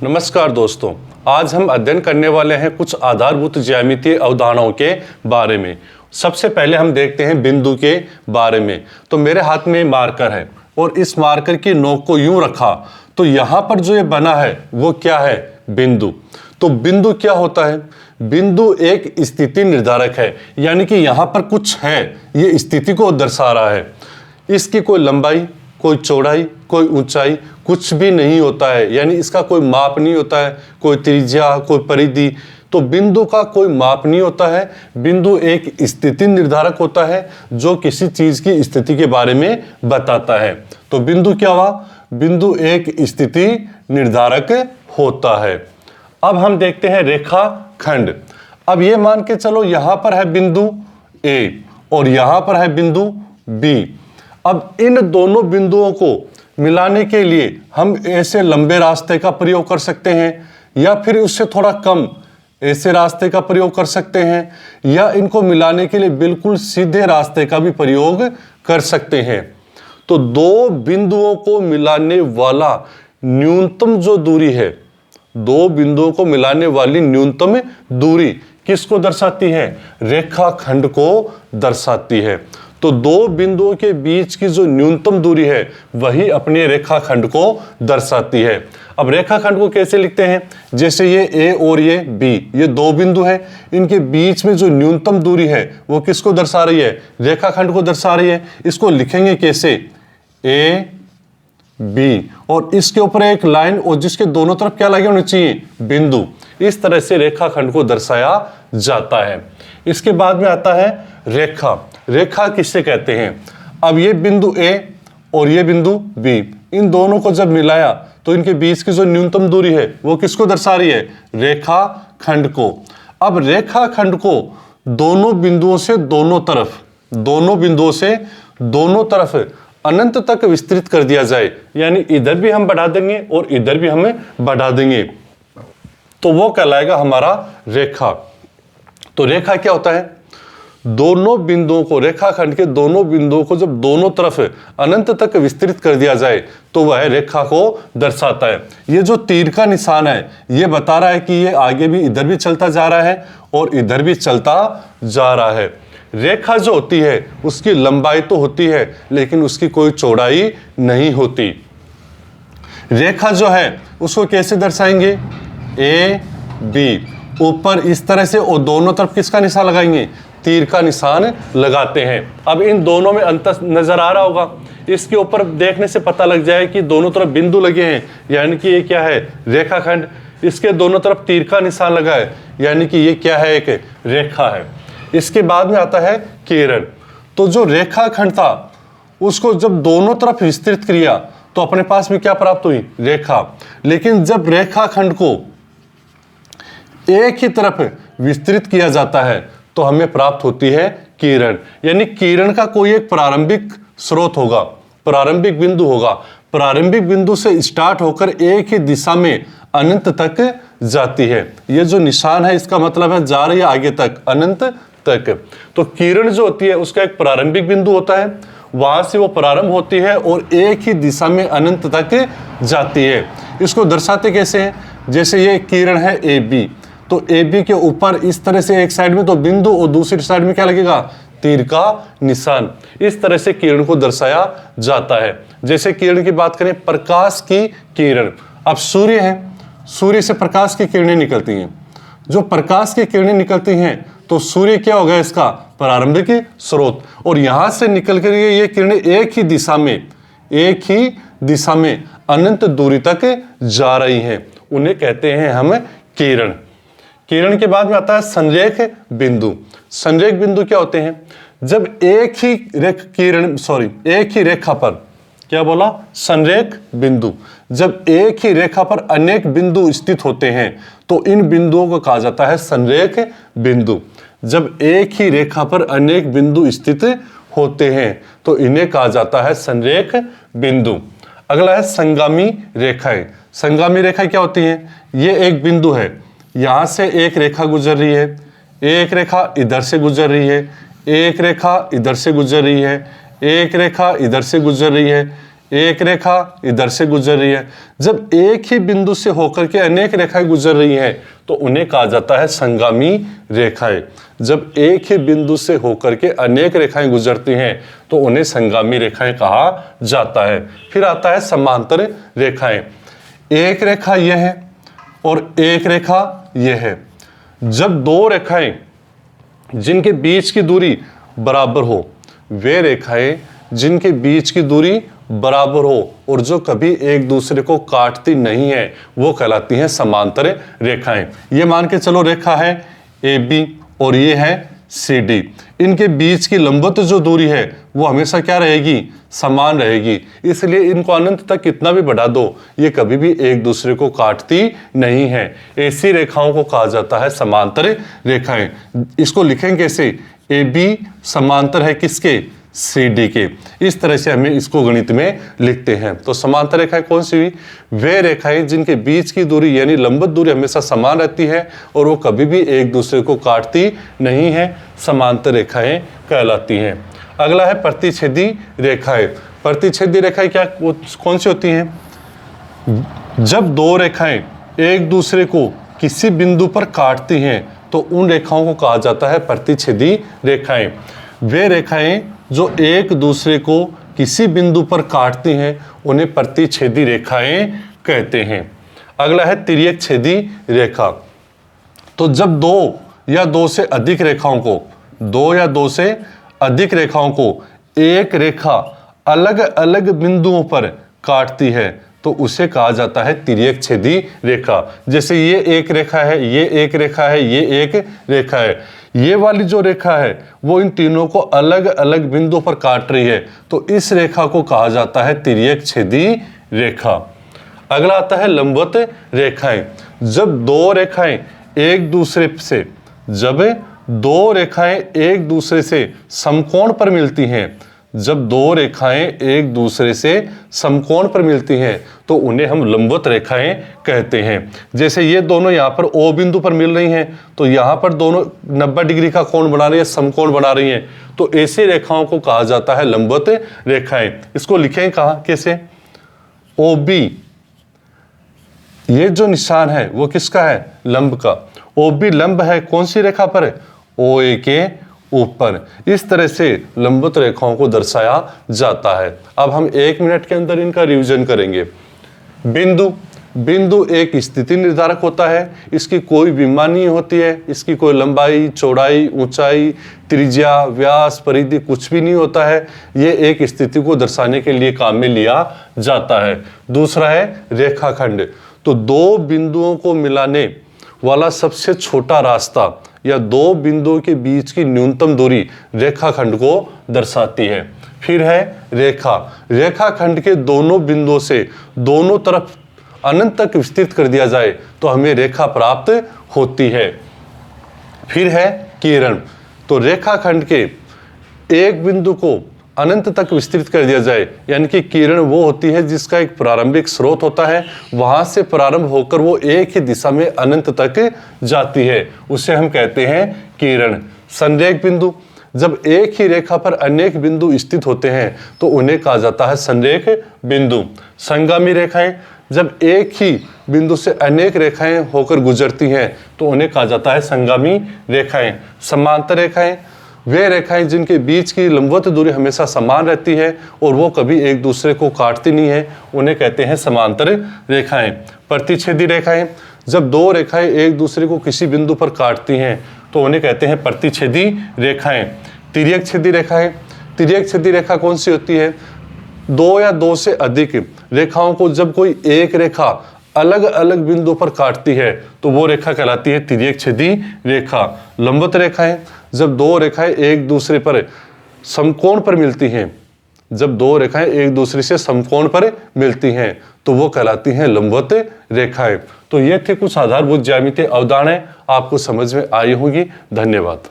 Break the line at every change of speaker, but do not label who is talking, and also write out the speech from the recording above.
नमस्कार दोस्तों, आज हम अध्ययन करने वाले हैं कुछ आधारभूत ज्यामितीय अवधारणाओं के बारे में। सबसे पहले हम देखते हैं बिंदु के बारे में। तो मेरे हाथ में मार्कर है और इस मार्कर की नोक को यूं रखा तो यहाँ पर जो ये बना है वो क्या है? बिंदु। तो बिंदु क्या होता है? बिंदु एक स्थिति निर्धारक है, यानी कि यहाँ पर कुछ है, ये स्थिति को दर्शा रहा है। इसकी कोई लंबाई, कोई चौड़ाई, कोई ऊंचाई कुछ भी नहीं होता है, यानी इसका कोई माप नहीं होता है, कोई त्रिज्या, कोई परिधि। तो बिंदु का कोई माप नहीं होता है। बिंदु एक स्थिति निर्धारक होता है जो किसी चीज की स्थिति के बारे में बताता है। तो बिंदु क्या हुआ? बिंदु एक स्थिति निर्धारक होता है। अब हम देखते हैं रेखाखंड। अब ये मान के चलो यहां पर है बिंदु ए और यहां पर है बिंदु बी। अब इन दोनों बिंदुओं को मिलाने के लिए हम ऐसे लंबे रास्ते का प्रयोग कर सकते हैं या फिर उससे थोड़ा कम ऐसे रास्ते का प्रयोग कर सकते हैं या इनको मिलाने के लिए बिल्कुल सीधे रास्ते का भी प्रयोग कर सकते हैं। तो दो बिंदुओं को मिलाने वाला न्यूनतम जो दूरी है, दो बिंदुओं को मिलाने वाली न्यूनतम दूरी किसको दर्शाती है? रेखाखंड को दर्शाती है। तो दो बिंदुओं के बीच की जो न्यूनतम दूरी है वही अपने रेखाखंड को दर्शाती है। अब रेखाखंड को कैसे लिखते हैं? जैसे ये ए और ये बी, ये दो बिंदु हैं, इनके बीच में जो न्यूनतम दूरी है वो किसको दर्शा रही है? रेखाखंड को दर्शा रही है। इसको लिखेंगे कैसे? ए बी और इसके ऊपर एक लाइन और जिसके दोनों तरफ क्या लगे होने चाहिए? बिंदु। इस तरह से रेखाखंड को दर्शाया जाता है। इसके बाद में आता है रेखा। रेखा किससे कहते हैं? अब ये बिंदु ए और ये बिंदु बी, इन दोनों को जब मिलाया तो इनके बीच की जो न्यूनतम दूरी है वो किसको दर्शा रही है? रेखाखंड को। अब रेखाखंड को दोनों बिंदुओं से दोनों तरफ, दोनों बिंदुओं से दोनों तरफ अनंत तक विस्तृत कर दिया जाए, यानी इधर भी हम बढ़ा देंगे और इधर भी हमें बढ़ा देंगे, तो वो कहलाएगा हमारा रेखा। तो रेखा क्या होता है? दोनों बिंदुओं को, रेखाखंड के दोनों बिंदुओं को जब दोनों तरफ अनंत तक विस्तृत कर दिया जाए तो वह रेखा को दर्शाता है। ये जो तीर का निशान है ये बता रहा है कि ये आगे भी इधर भी चलता जा रहा है और इधर भी चलता जा रहा है। रेखा जो होती है उसकी लंबाई तो होती है लेकिन उसकी कोई चौड़ाई नहीं होती। रेखा जो है उसको कैसे दर्शाएंगे? ए बी, ऊपर इस तरह से और दोनों तरफ किसका निशान लगाएंगे? तीर का निशान लगाते हैं। अब इन दोनों में अंतर नजर आ रहा होगा। इसके ऊपर देखने से पता लग जाए कि दोनों तरफ बिंदु लगे हैं, यानी कि ये क्या है? रेखाखंड। इसके दोनों तरफ तीर का निशान लगा है, यानी कि ये क्या है? एक रेखा है। इसके बाद में आता है किरण। तो जो रेखाखंड था उसको जब दोनों तरफ विस्तृत किया तो अपने पास में क्या प्राप्त हुई? रेखा। लेकिन जब रेखाखंड को एक ही तरफ विस्तृत किया जाता है तो हमें प्राप्त होती है किरण। यानी किरण का कोई एक प्रारंभिक स्रोत होगा, प्रारंभिक बिंदु होगा। प्रारंभिक बिंदु से स्टार्ट होकर एक ही दिशा में अनंत तक जाती है। ये जो निशान है इसका मतलब है जा रही है आगे तक, अनंत तक। तो किरण जो होती है उसका एक प्रारंभिक बिंदु होता है, वहां से वो प्रारंभ होती है और एक ही दिशा में अनंत तक जाती है। इसको दर्शाते कैसे हैं? जैसे ये किरण है ए बी, तो ए बी के ऊपर इस तरह से एक साइड में तो बिंदु और दूसरी साइड में क्या लगेगा? तीर का निशान। इस तरह से किरण को दर्शाया जाता है। जैसे किरण की बात करें, प्रकाश की किरण। अब सूर्य है, सूर्य से प्रकाश की किरणें निकलती हैं। जो प्रकाश की किरणें निकलती हैं तो सूर्य क्या होगा? इसका प्रारंभिक स्रोत। और यहां से निकल कर ये किरणें एक ही दिशा में अनंत दूरी तक जा रही हैं, उन्हें कहते हैं हम किरण। किरण के बाद में आता है संरेख बिंदु। संरेख बिंदु क्या होते हैं? जब एक ही रेखा पर, क्या बोला? संरेख बिंदु। जब एक ही रेखा पर अनेक बिंदु स्थित होते हैं तो इन बिंदुओं को कहा जाता है संरेख बिंदु। जब एक ही रेखा पर अनेक बिंदु स्थित होते हैं तो इन्हें कहा जाता है संरेख बिंदु। अगला है संगामी रेखाएं। संगामी रेखाएं क्या होती हैं? ये एक बिंदु है, यहां से एक रेखा गुजर रही है, एक रेखा इधर से गुजर रही है, एक रेखा इधर से गुजर रही है, एक रेखा इधर से गुजर रही है, एक रेखा इधर से गुजर रही है। जब एक ही बिंदु से होकर के अनेक रेखाएं गुजर रही हैं तो उन्हें कहा जाता है संगामी रेखाएं। जब एक ही बिंदु से होकर के अनेक रेखाएं गुजरती हैं तो उन्हें संगामी रेखाएं कहा जाता है। फिर आता है समांतर रेखाएं। एक रेखा यह है और एक रेखा यह है। जब दो रेखाएं जिनके बीच की दूरी बराबर हो, वे रेखाएं जिनके बीच की दूरी बराबर हो और जो कभी एक दूसरे को काटती नहीं है, वो कहलाती हैं समांतर रेखाएं। ये मान के चलो रेखा है AB और ये है CD। इनके बीच की लंबवत जो दूरी है वो हमेशा क्या रहेगी? समान रहेगी। इसलिए इनको अनंत तक कितना भी बढ़ा दो, ये कभी भी एक दूसरे को काटती नहीं है। ऐसी रेखाओं को कहा जाता है समांतर रेखाएं। इसको लिखेंगे कैसे? AB समांतर है किसके? CD के। इस तरह से हमें इसको गणित में लिखते हैं। तो समांतर रेखाएं कौन सी हुई? वे रेखाएं जिनके बीच की दूरी यानी लंबवत दूरी हमेशा समान रहती है और वो कभी भी एक दूसरे को काटती नहीं है, समांतर रेखाएं कहलाती हैं। अगला है प्रतिच्छेदी रेखाएं। प्रतिच्छेदी रेखाएं क्या कौन सी होती हैं? जब दो रेखाएं एक दूसरे को किसी बिंदु पर काटती हैं तो उन रेखाओं को कहा जाता है प्रतिच्छेदी रेखाएं। वे रेखाएं जो एक दूसरे को किसी बिंदु पर काटती हैं उन्हें प्रतिच्छेदी रेखाएं कहते हैं। अगला है तिर्यक छेदी रेखा। तो जब दो या दो से अधिक रेखाओं को एक रेखा अलग अलग बिंदुओं पर काटती है तो उसे कहा जाता है तिर्यक छेदी रेखा। जैसे ये एक रेखा है, ये एक रेखा है, ये एक रेखा है। ये वाली जो रेखा है वो इन तीनों को अलग अलग बिंदुओं पर काट रही है तो इस रेखा को कहा जाता है तिर्यक छेदी रेखा। अगला आता है लंबवत रेखाएं। जब दो रेखाएं एक दूसरे से समकोण पर मिलती हैं, तो उन्हें हम लंबवत रेखाएं कहते हैं। जैसे ये दोनों यहाँ पर O बिंदु पर मिल रही हैं तो यहाँ पर दोनों 90 डिग्री का कोण बना रही है, समकोण बना रही हैं, तो ऐसी रेखाओं को कहा जाता है लंबवत रेखाएं। इसको लिखें कहाँ कैसे? OB, ये जो निशान है वो किसका है? लंब का। OB लंब है कौन सी रेखा पर? OA के ऊपर। इस तरह से लंबवत रेखाओं को दर्शाया जाता है। अब हम 1 मिनट के अंदर इनका रिवीजन करेंगे। बिंदु एक स्थिति निर्धारक होता है। इसकी कोई विमा नहीं होती है, इसकी कोई लंबाई, चौड़ाई, ऊंचाई, त्रिज्या, व्यास, परिधि कुछ भी नहीं होता है। ये एक स्थिति को दर्शाने के लिए काम में लिया जाता है। दूसरा है रेखाखंड। तो दो बिंदुओं को मिलाने वाला सबसे छोटा रास्ता या दो बिंदुओं के बीच की न्यूनतम दूरी रेखाखंड को दर्शाती है। फिर है रेखा। रेखाखंड के दोनों बिंदुओं से दोनों तरफ अनंत तक विस्तृत कर दिया जाए तो हमें रेखा प्राप्त होती है। फिर है किरण। तो रेखाखंड के एक बिंदु को अनंत तक विस्तृत कर दिया जाए, यानी कि किरण वो होती है जिसका एक प्रारंभिक स्रोत होता है, वहां से प्रारंभ होकर वो एक ही दिशा में अनंत तक जाती है, उसे हम कहते हैं किरण। संरेख बिंदु। जब एक ही रेखा पर अनेक बिंदु स्थित होते हैं तो उन्हें कहा जाता है संरेख बिंदु। संगामी रेखाएं। जब एक ही बिंदु से अनेक रेखाएं होकर गुजरती हैं तो उन्हें कहा जाता है संगामी रेखाएं। समांतर रेखाएं। वे रेखाएं जिनके बीच की लंबवत दूरी हमेशा समान रहती है और वो कभी एक दूसरे को काटती नहीं है, उन्हें कहते हैं समांतर रेखाएं। प्रतिच्छेदी रेखाएं। जब दो रेखाएं एक दूसरे को किसी बिंदु पर काटती हैं तो उन्हें कहते हैं प्रतिच्छेदी रेखाएं। तिर्यक छेदी रेखाएं। तिर्यक छेदी रेखा कौन सी होती है? दो या दो से अधिक रेखाओं को जब कोई एक रेखा अलग अलग बिंदु पर काटती है तो वो रेखा कहलाती है तिर्यक छेदी रेखा। लंबवत रेखाएं। जब दो रेखाएं एक दूसरे पर समकोण पर मिलती हैं, जब दो रेखाएं एक दूसरे से समकोण पर मिलती हैं तो वो कहलाती हैं लंबवत रेखाएं। तो ये थे कुछ आधारभूत ज्यामितीय अवधारणाएं, आपको समझ में आई होंगी। धन्यवाद।